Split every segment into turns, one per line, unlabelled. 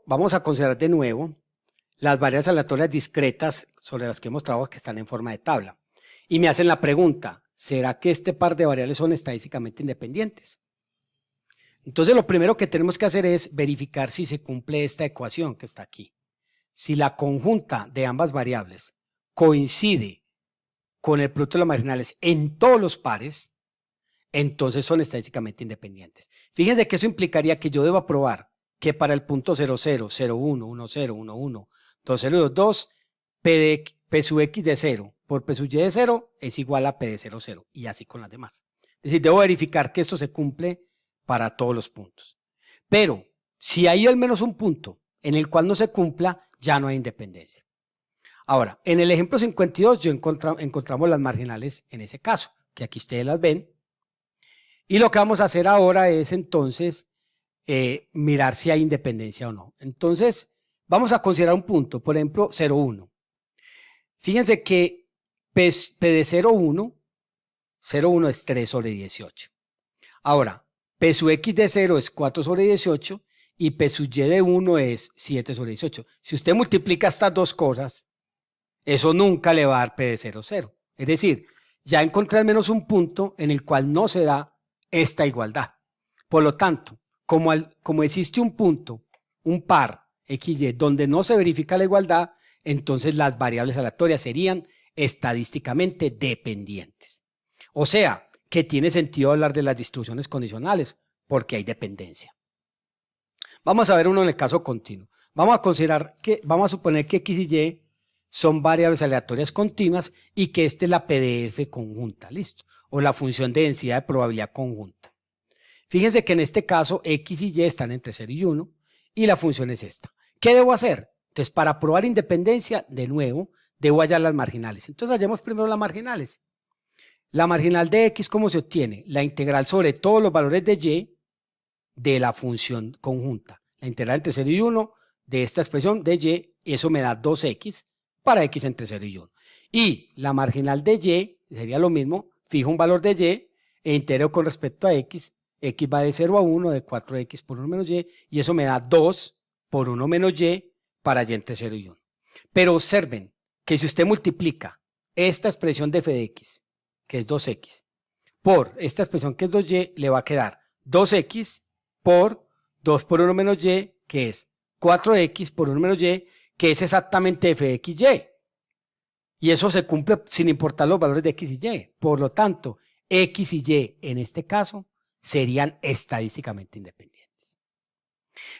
vamos a considerar de nuevo las variables aleatorias discretas sobre las que hemos trabajado que están en forma de tabla. Y me hacen la pregunta, ¿será que este par de variables son estadísticamente independientes? Entonces lo primero que tenemos que hacer es verificar si se cumple esta ecuación que está aquí. Si la conjunta de ambas variables coincide con el producto de las marginales en todos los pares, entonces son estadísticamente independientes. Fíjense que eso implicaría que yo deba probar que para el punto 0, 0, 0, 1, 1, 0, 1, 1, 2, 0, 2, 2, P sub X de 0 por P sub Y de 0 es igual a P de 0, 0 y así con las demás. Es decir, debo verificar que esto se cumple para todos los puntos. Pero si hay al menos un punto en el cual no se cumpla, ya no hay independencia. Ahora, en el ejemplo 52 encontramos las marginales en ese caso, que aquí ustedes las ven. Y lo que vamos a hacer ahora es entonces mirar si hay independencia o no. Entonces, vamos a considerar un punto, por ejemplo, 0, 1. Fíjense que P de 0, 1, 0, 1 es 3 sobre 18. Ahora, P sub X de 0 es 4 sobre 18 y P sub Y de 1 es 7 sobre 18. Si usted multiplica estas dos cosas, eso nunca le va a dar P de 0, 0. Es decir, ya encontré al menos un punto en el cual no se da esta igualdad. Por lo tanto, como existe un punto, un par XY, donde no se verifica la igualdad, entonces las variables aleatorias serían estadísticamente dependientes. O sea, que tiene sentido hablar de las distribuciones condicionales, porque hay dependencia. Vamos a ver uno en el caso continuo. Vamos a suponer que X y Y son variables aleatorias continuas y que esta es la PDF conjunta, ¿listo? O la función de densidad de probabilidad conjunta. Fíjense que en este caso X y Y están entre 0 y 1 y la función es esta. ¿Qué debo hacer? Entonces, para probar independencia, de nuevo, debo hallar las marginales. Entonces, hallemos primero las marginales. La marginal de X, ¿cómo se obtiene? La integral sobre todos los valores de Y de la función conjunta. La integral entre 0 y 1 de esta expresión de Y, eso me da 2X para X entre 0 y 1. Y la marginal de Y sería lo mismo, fijo un valor de Y e integro con respecto a X. X va de 0 a 1, de 4X por 1 menos Y, y eso me da 2 por 1 menos Y para Y entre 0 y 1. Pero observen que si usted multiplica esta expresión de f de X, que es 2X, por esta expresión que es 2Y, le va a quedar 2X por 2 por 1 menos Y, que es 4X por 1 menos Y, que es exactamente f de X, Y. Y eso se cumple sin importar los valores de X y Y. Por lo tanto, X y Y en este caso serían estadísticamente independientes.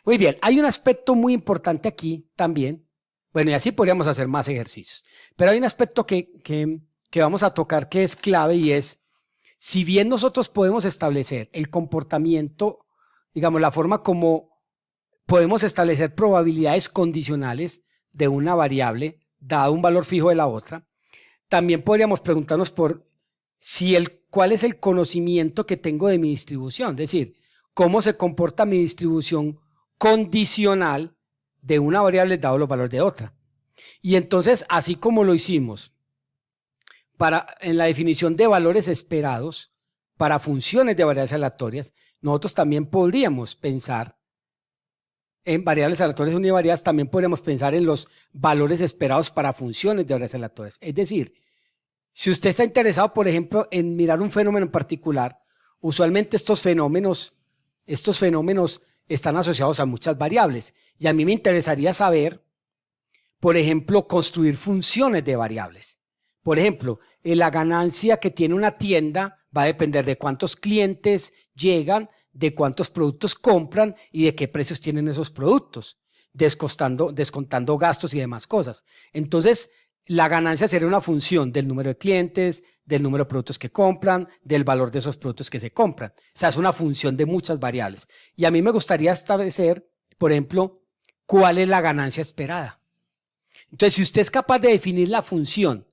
Muy bien, hay un aspecto muy importante aquí también. Bueno, y así podríamos hacer más ejercicios. Pero hay un aspecto que vamos a tocar que es clave y es, si bien nosotros podemos establecer el comportamiento, digamos, la forma como podemos establecer probabilidades condicionales de una variable dado un valor fijo de la otra, también podríamos preguntarnos por cuál es el conocimiento que tengo de mi distribución, es decir, cómo se comporta mi distribución condicional de una variable dado los valores de otra. Y entonces, así como lo hicimos en la definición de valores esperados para funciones de variables aleatorias, nosotros también podríamos pensar en variables aleatorias univariadas, también podríamos pensar en los valores esperados para funciones de variables aleatorias. Es decir, si usted está interesado, por ejemplo, en mirar un fenómeno en particular, usualmente estos fenómenos están asociados a muchas variables. Y a mí me interesaría saber, por ejemplo, construir funciones de variables. Por ejemplo, la ganancia que tiene una tienda va a depender de cuántos clientes llegan, de cuántos productos compran y de qué precios tienen esos productos, descontando gastos y demás cosas. Entonces, la ganancia sería una función del número de clientes, del número de productos que compran, del valor de esos productos que se compran. O sea, es una función de muchas variables. Y a mí me gustaría establecer, por ejemplo, cuál es la ganancia esperada. Entonces, si usted es capaz de definir la función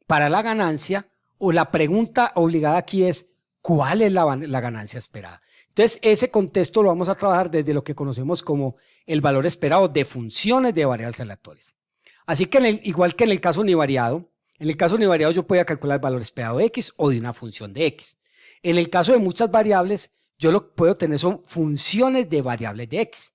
para la ganancia, o la pregunta obligada aquí es, ¿cuál es la ganancia esperada? Entonces, ese contexto lo vamos a trabajar desde lo que conocemos como el valor esperado de funciones de variables aleatorias. Así que igual que en el caso univariado yo podía calcular el valor esperado de X o de una función de X. En el caso de muchas variables, yo lo que puedo tener son funciones de variables de X.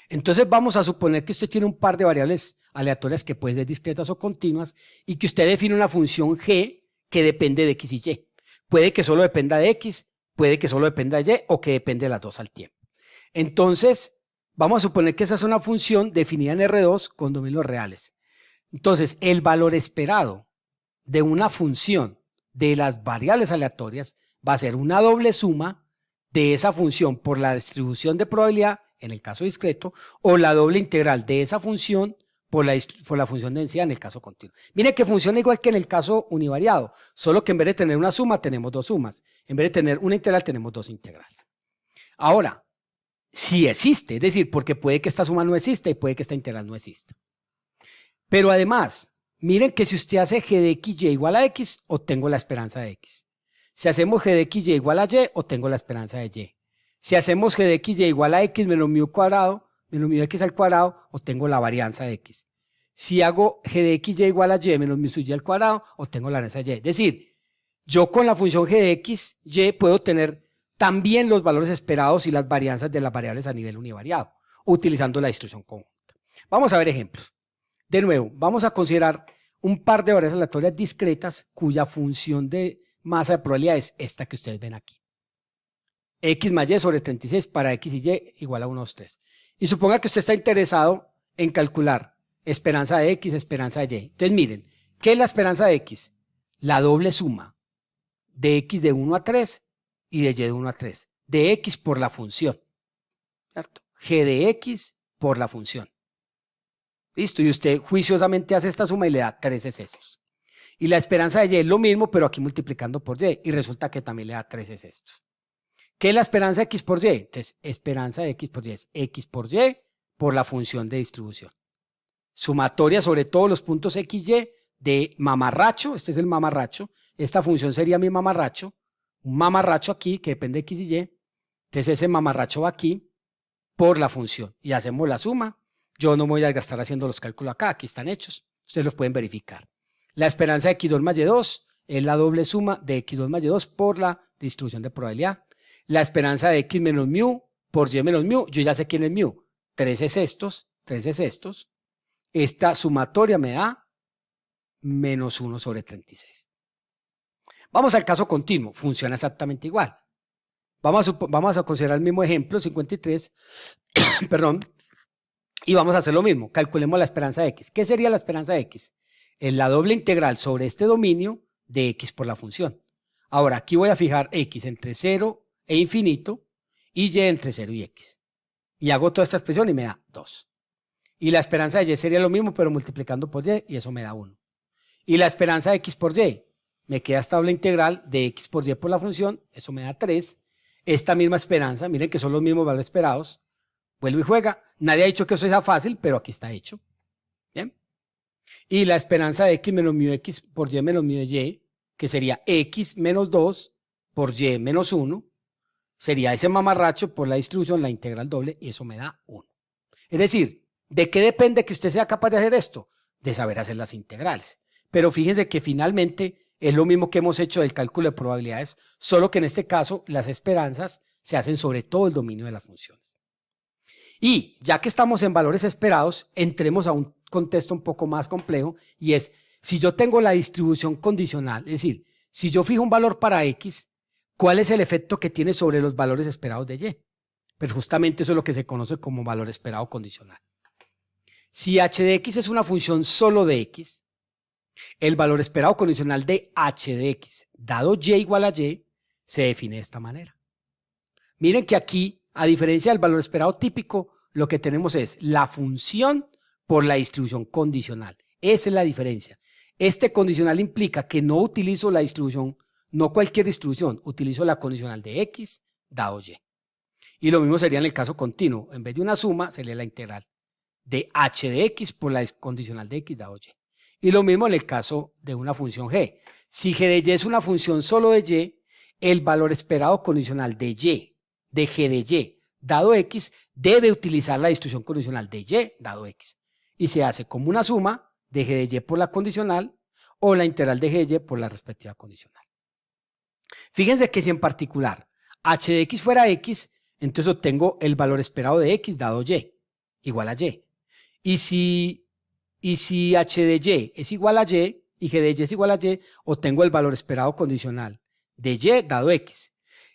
Entonces vamos a suponer que usted tiene un par de variables aleatorias que pueden ser discretas o continuas y que usted define una función g que depende de x y y. Puede que solo dependa de x, puede que solo dependa de y o que depende de las dos al tiempo. Entonces, vamos a suponer que esa es una función definida en R2 con dominios reales. Entonces, el valor esperado de una función de las variables aleatorias va a ser una doble suma de esa función por la distribución de probabilidad, en el caso discreto, o la doble integral de esa función por la función de densidad en el caso continuo. Mire que funciona igual que en el caso univariado, solo que en vez de tener una suma tenemos dos sumas, en vez de tener una integral tenemos dos integrales. Ahora, si existe, es decir, porque puede que esta suma no exista y puede que esta integral no exista. Pero además, miren que si usted hace g de x y igual a x, obtengo la esperanza de x. Si hacemos g de x y igual a y, obtengo la esperanza de y. Si hacemos g de x y igual a x menos mu cuadrado, menos mu x al cuadrado, obtengo la varianza de x. Si hago g de x y igual a y menos mu sub y al cuadrado, obtengo la varianza de y. Es decir, yo con la función g de x, y puedo tener también los valores esperados y las varianzas de las variables a nivel univariado, utilizando la distribución conjunta. Vamos a ver ejemplos. De nuevo, vamos a considerar un par de variables aleatorias discretas cuya función de masa de probabilidad es esta que ustedes ven aquí. X más y sobre 36 para x y y igual a 1, 2, 3. Y suponga que usted está interesado en calcular esperanza de x, esperanza de y. Entonces miren, ¿qué es la esperanza de x? La doble suma de x de 1 a 3 y de y de 1 a 3. De x por la función. ¿Cierto? G de x por la función. Listo, y usted juiciosamente hace esta suma y le da 3 excesos. Y la esperanza de y es lo mismo, pero aquí multiplicando por y, y resulta que también le da 3 excesos. ¿Qué es la esperanza de x por y? Entonces, esperanza de x por y es x por y por la función de distribución. Sumatoria sobre todos los puntos x, y de mamarracho, este es el mamarracho, esta función sería mi mamarracho, un mamarracho aquí que depende de x y y, entonces ese mamarracho va aquí por la función y hacemos la suma. Yo no me voy a gastar haciendo los cálculos acá, aquí están hechos, ustedes los pueden verificar. La esperanza de x2 más y2 es la doble suma de x2 más y2 por la distribución de probabilidad. La esperanza de x menos mu por y menos mu, yo ya sé quién es mu, 13 sextos. Esta sumatoria me da menos 1 sobre 36. Vamos al caso continuo, funciona exactamente igual. Vamos a considerar el mismo ejemplo, 53, perdón, y vamos a hacer lo mismo, calculemos la esperanza de x. ¿Qué sería la esperanza de x? Es la doble integral sobre este dominio de x por la función. Ahora, aquí voy a fijar x entre 0 e infinito y y entre 0 y x. Y hago toda esta expresión y me da 2. Y la esperanza de y sería lo mismo, pero multiplicando por y eso me da 1. Y la esperanza de x por y, me queda esta doble integral de x por y por la función, eso me da 3. Esta misma esperanza, miren que son los mismos valores esperados, vuelve y juega. Nadie ha dicho que eso sea fácil, pero aquí está hecho. ¿Bien? Y la esperanza de x menos mu x por y menos mu y, que sería x menos 2 por y menos 1, sería ese mamarracho por la distribución, la integral doble, y eso me da 1. Es decir, ¿de qué depende que usted sea capaz de hacer esto? De saber hacer las integrales. Pero fíjense que finalmente es lo mismo que hemos hecho del cálculo de probabilidades, solo que en este caso las esperanzas se hacen sobre todo el dominio de las funciones. Y ya que estamos en valores esperados, entremos a un contexto un poco más complejo, y es, si yo tengo la distribución condicional, es decir, si yo fijo un valor para x, ¿cuál es el efecto que tiene sobre los valores esperados de y? Pues justamente eso es lo que se conoce como valor esperado condicional. Si h de x es una función solo de x, el valor esperado condicional de h de x, dado y igual a y, se define de esta manera. Miren que aquí, a diferencia del valor esperado típico, lo que tenemos es la función por la distribución condicional. Esa es la diferencia. Este condicional implica que no utilizo la distribución, no cualquier distribución, utilizo la condicional de x dado y. Y lo mismo sería en el caso continuo. En vez de una suma, sería la integral de h de x por la condicional de x dado y. Y lo mismo en el caso de una función g. Si g de y es una función solo de y, el valor esperado condicional de y, de g de y, dado x, debe utilizar la distribución condicional de y dado x. Y se hace como una suma de g de y por la condicional o la integral de g de y por la respectiva condicional. Fíjense que si en particular h de x fuera x, entonces obtengo el valor esperado de x dado y. igual a Y. Y si H de Y es igual a Y y G de Y es igual a Y, obtengo el valor esperado condicional de Y dado X.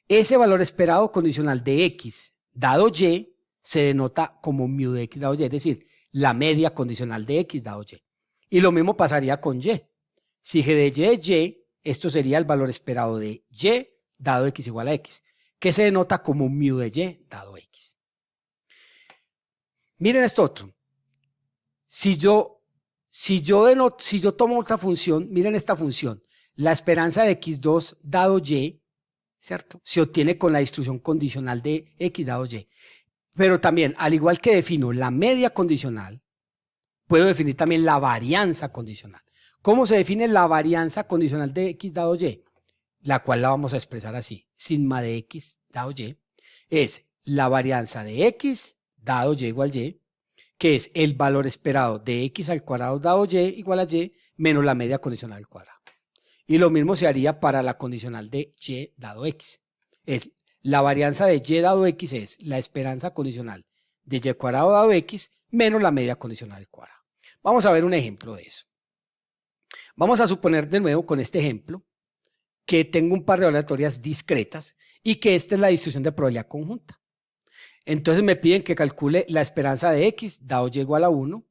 Ese valor esperado condicional de X dado Y se denota como mu de X dado Y, es decir, la media condicional de X dado Y. Y lo mismo pasaría con Y. Si G de Y es Y, esto sería el valor esperado de Y dado X igual a X, que se denota como mu de Y dado X. Miren esto otro. Si yo tomo otra función, miren esta función, la esperanza de x2 dado y, ¿cierto? Se obtiene con la distribución condicional de x dado y. Pero también, al igual que defino la media condicional, puedo definir también la varianza condicional. ¿Cómo se define la varianza condicional de x dado y? La cual la vamos a expresar así. Sigma de x dado y es la varianza de x dado y igual y, que es el valor esperado de x al cuadrado dado y igual a y menos la media condicional al cuadrado. Y lo mismo se haría para la condicional de y dado x. Es la varianza de y dado x es la esperanza condicional de y cuadrado dado x menos la media condicional al cuadrado. Vamos a ver un ejemplo de eso. Vamos a suponer de nuevo con este ejemplo que tengo un par de aleatorias discretas y que esta es la distribución de probabilidad conjunta. Entonces me piden que calcule la esperanza de x dado y igual a 1,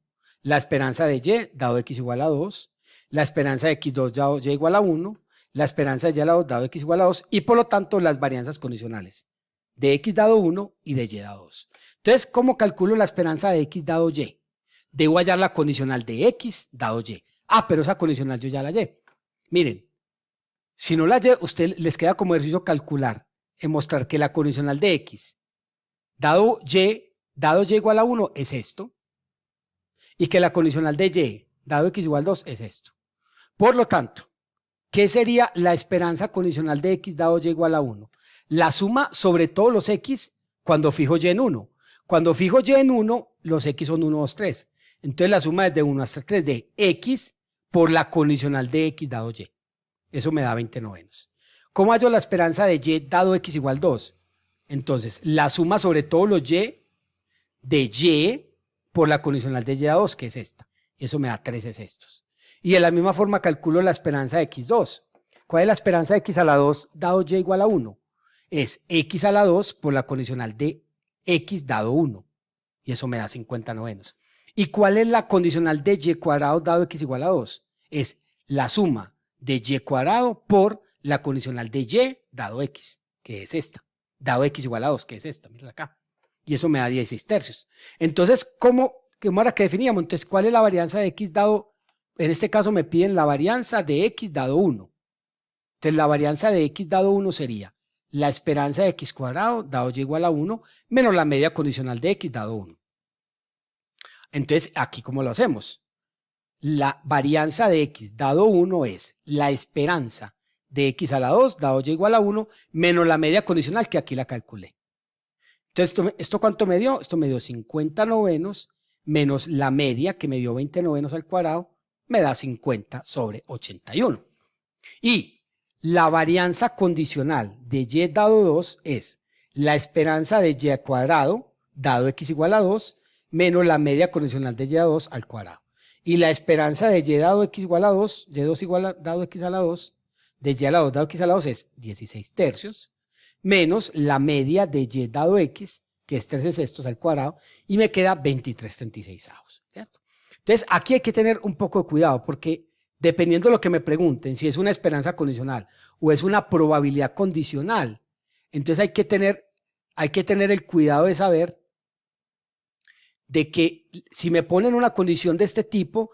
la esperanza de y dado x igual a 2, la esperanza de x2 dado y igual a 1, la esperanza de y dado x igual a 2 y por lo tanto las varianzas condicionales de x dado 1 y de y dado 2. Entonces, ¿cómo calculo la esperanza de x dado y? Debo hallar la condicional de x dado y. Ah, pero esa condicional yo ya la hallé. Miren, si no la hallé, usted les queda como ejercicio calcular, en mostrar que la condicional de x dado y igual a 1 es esto, y que la condicional de y dado x igual a 2 es esto. Por lo tanto, ¿qué sería la esperanza condicional de x dado y igual a 1? La suma sobre todos los x cuando fijo y en 1. Cuando fijo y en 1, los x son 1, 2, 3. Entonces la suma es de 1 hasta 3 de x por la condicional de x dado y. Eso me da 20 novenos. ¿Cómo hallo la esperanza de y dado x igual a 2? Entonces, la suma sobre todos los y de y por la condicional de y a 2, que es esta. Eso me da 13 sextos. Y de la misma forma calculo la esperanza de x2. ¿Cuál es la esperanza de x a la 2 dado y igual a 1? Es x a la 2 por la condicional de x dado 1. Y eso me da 50 novenos. ¿Y cuál es la condicional de y cuadrado dado x igual a 2? Es la suma de y cuadrado por la condicional de y dado x, que es esta. Dado x igual a 2, que es esta, miren acá. Y eso me da 16 tercios. Entonces, ¿cómo era que definíamos? Entonces, ¿cuál es la varianza de x dado? En este caso me piden la varianza de x dado 1. Entonces, la varianza de x dado 1 sería la esperanza de x cuadrado dado y igual a 1 menos la media condicional de x dado 1. Entonces, aquí, ¿cómo lo hacemos? La varianza de x dado 1 es la esperanza de x a la 2 dado y igual a 1 menos la media condicional que aquí la calculé. Entonces, ¿esto cuánto me dio? Esto me dio 50 novenos menos la media que me dio 20 novenos al cuadrado, me da 50 sobre 81. Y la varianza condicional de y dado 2 es la esperanza de y cuadrado dado x igual a 2 menos la media condicional de y a 2 al cuadrado. Y la esperanza de y dado x igual a 2, y2 igual a dado x a la 2, de y a la 2 dado x a la 2 es 16 tercios, menos la media de y dado x, que es 13 sextos al cuadrado, y me queda 23/36, ¿cierto? Entonces, aquí hay que tener un poco de cuidado, porque dependiendo de lo que me pregunten, si es una esperanza condicional o es una probabilidad condicional, entonces hay que tener el cuidado de saber de que si me ponen una condición de este tipo,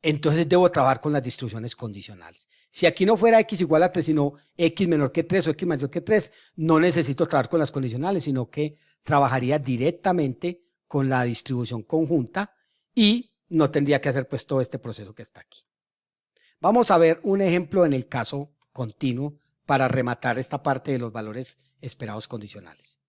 entonces debo trabajar con las distribuciones condicionales. Si aquí no fuera x igual a 3, sino x menor que 3 o x mayor que 3, no necesito trabajar con las condicionales, sino que trabajaría directamente con la distribución conjunta y no tendría que hacer pues todo este proceso que está aquí. Vamos a ver un ejemplo en el caso continuo para rematar esta parte de los valores esperados condicionales.